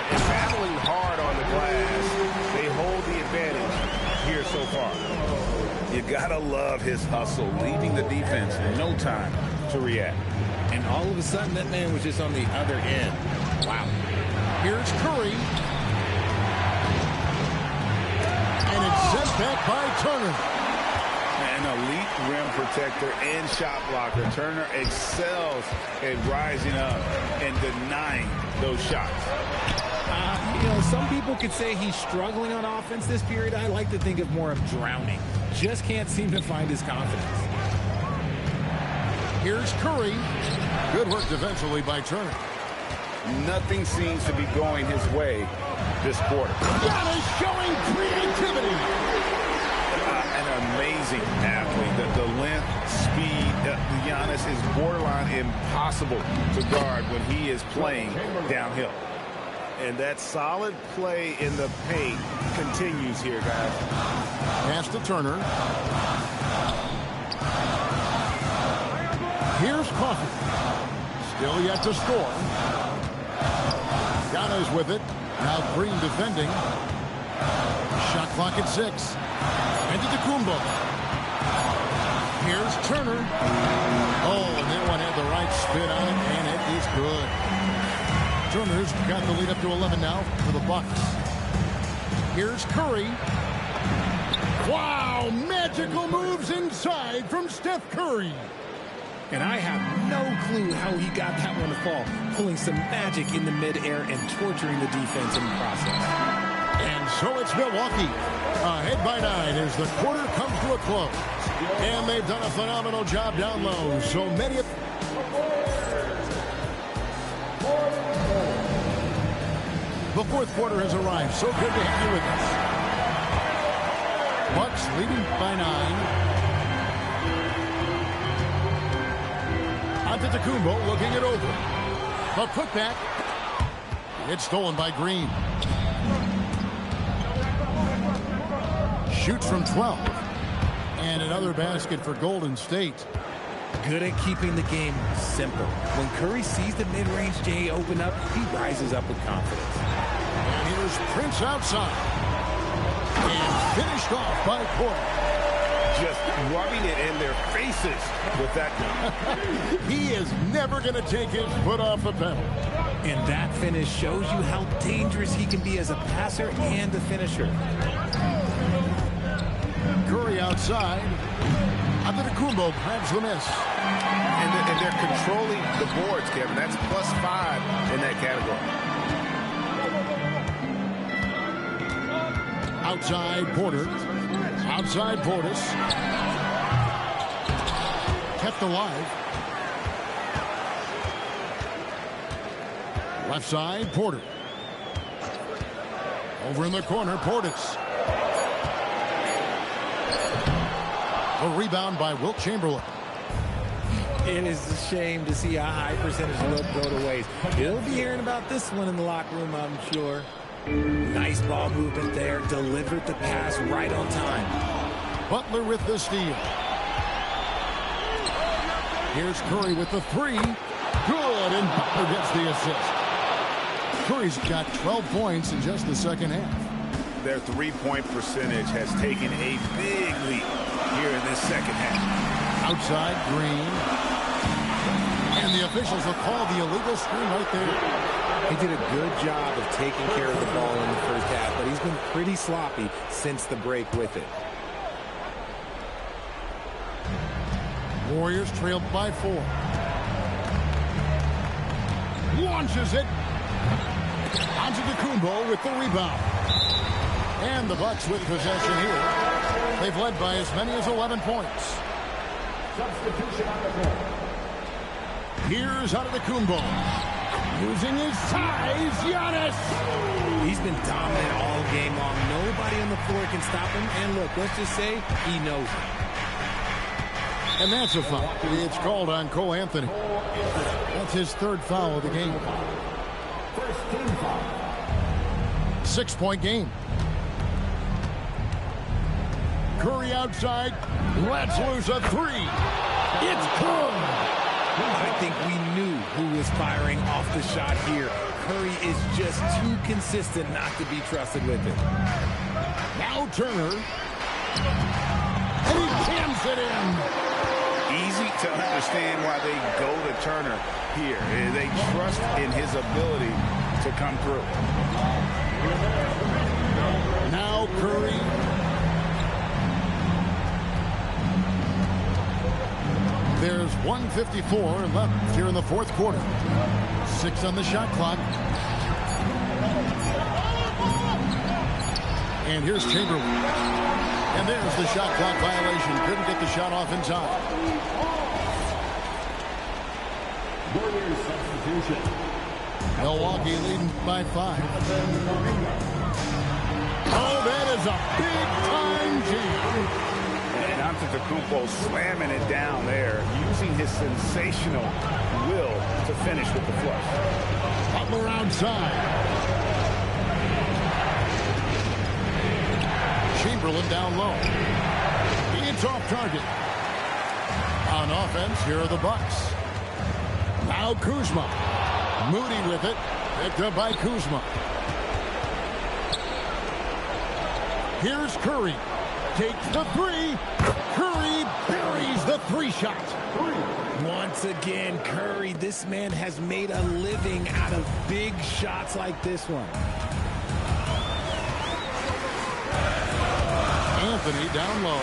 Battling hard on the glass. They hold the advantage here so far. You gotta love his hustle, leaving the defense no time to react. And all of a sudden, that man was just on the other end. Wow. Here's Curry. And it's sent back by Turner. An elite rim protector and shot blocker. Turner excels at rising up and denying those shots. You know, some people could say he's struggling on offense this period. I like to think of more of drowning. Just can't seem to find his confidence. Here's Curry. Good work defensively by Turner. Nothing seems to be going his way this quarter. Giannis showing creativity. An amazing athlete. The length, speed. Giannis is borderline impossible to guard when he is playing downhill. And that solid play in the paint continues here, guys. Pass to Turner. Here's Coffey. Still yet to score. Giannis with it. Now Green defending. Shot clock at 6. Antetokounmpo. Here's Turner. Oh, and that one had the right spin on it, and it is good. Turner's got the lead up to 11 now for the Bucks. Here's Curry. Wow, magical moves inside from Steph Curry. And I have no clue how he got that one to fall, pulling some magic in the midair and torturing the defense in the process. And so it's Milwaukee, ahead by 9 as the quarter comes to a close. And they've done a phenomenal job down low. So many of... The fourth quarter has arrived. So good to have you with us. Bucks leading by 9. Antetokounmpo looking it over. The putback. It's stolen by Green. Shoots from 12. And another basket for Golden State. Good at keeping the game simple. When Curry sees the mid-range J open up, he rises up with confidence. And here's Prince outside. And finished off by Porter. Just rubbing it in their faces with that gun. He is never going to take his foot off the pedal. And that finish shows you how dangerous he can be as a passer and a finisher. Curry outside. Antetokounmpo grabs the miss. And they're controlling the boards, Kevin. That's +5 in that category. Outside Porter. Outside Portis. Kept alive. Left side, Porter. Over in the corner, Portis. A rebound by Wilt Chamberlain. It is a shame to see a high percentage look go to waste. He'll be hearing about this one in the locker room, I'm sure. Nice ball movement there. Delivered the pass right on time. Butler with the steal. Here's Curry with the three. Good, and Butler gets the assist. Curry's got 12 points in just the second half. Their three-point percentage has taken a big leap here in this second half. Outside, Green. And the officials will call the illegal screen right there. He did a good job of taking care of the ball in the first half, but he's been pretty sloppy since the break with it. Warriors trailed by 4. Launches it. Antetokounmpo with the rebound. And the Bucks with possession here. They've led by as many as 11 points. Substitution on the court. Here's Antetokounmpo. Using his size, Giannis. He's been dominant all game long. Nobody on the floor can stop him. And look, let's just say he knows it. And that's a foul. It's called on Cole Anthony. That's his third foul of the game. First team foul. 6-point game. Curry outside. Lets loose a three. It's good. I think we knew who was firing off the shot here. Curry is just too consistent not to be trusted with it. Now Turner. And he jams it in. Easy to understand why they go to Turner here. They trust in his ability to come through. Now Curry. There's 1:54 left here in the fourth quarter. 6 on the shot clock. And here's Chamberlain. And there's the shot clock violation. Couldn't get the shot off in time. Warriors substitution. Milwaukee leading by 5. Oh, that is a big-time jam. And Antetokounmpo slamming it down there, using his sensational will to finish with the flush. Butler outside. Chamberlain down low. It's off target. On offense, here are the Bucks. Now Kuzma. Moody with it. Picked up by Kuzma. Here's Curry. Takes the three. Curry buries the three-shot. Once again, Curry, this man has made a living out of big shots like this one. Anthony down low.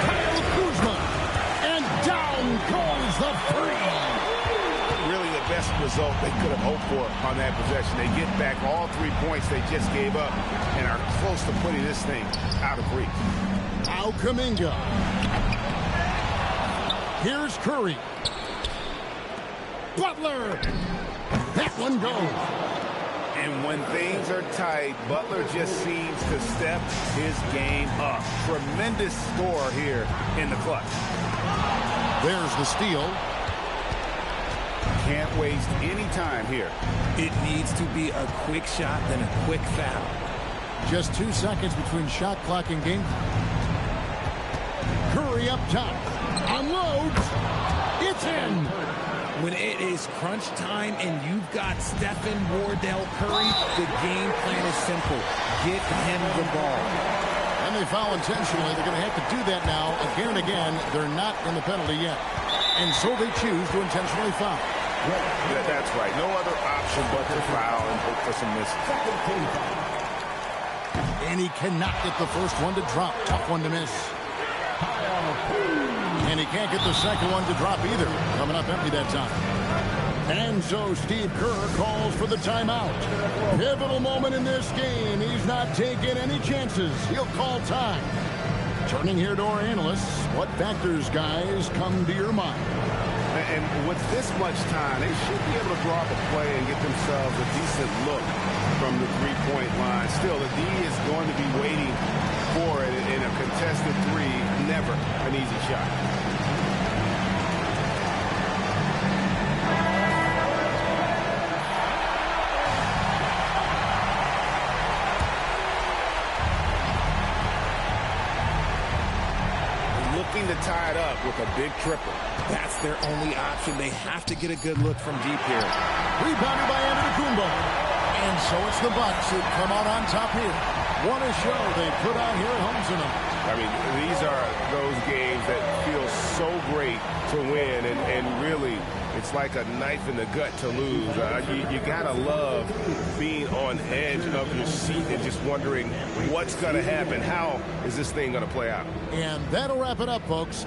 Kyle Kuzma. And down goes the three. Really the best result they could have hoped for on that possession. They get back all 3 points they just gave up and are close to putting this thing out of reach. Now Kuminga. Here's Curry. Butler. That one goes. And when things are tight, Butler just seems to step his game up. Tremendous score here in the clutch. There's the steal. Can't waste any time here. It needs to be a quick shot, then a quick foul. Just 2 seconds between shot clock and game clock. Curry up top. Unloads. It's in. When it is crunch time and you've got Stephen Wardell Curry, the game plan is simple. Get him the ball. And they foul intentionally. They're going to have to do that now again and again. They're not in the penalty yet. And so they choose to intentionally foul. That's right. No other option but to foul and hope for some misses. And he cannot get the first one to drop. Tough one to miss. And he can't get the second one to drop either. Coming up empty that time. And so Steve Kerr calls for the timeout. Pivotal moment in this game. He's not taking any chances. He'll call time. Turning here to our analysts. What factors, guys, come to your mind? And with this much time, they should be able to draw up a play and get themselves a decent look from the three-point line. Still, the D is going to be waiting for it in a contested three. Never an easy shot. Looking to tie it up with a big triple. That's their only option. They have to get a good look from deep here. Rebounded by Antetokounmpo. And so it's the Bucks who come out on top here. What a show they put on here at home tonight. I mean, these are those games that feel so great to win, and really, it's like a knife in the gut to lose. You gotta love being on edge of your seat and just wondering what's gonna happen. How is this thing gonna play out? And that'll wrap it up, folks.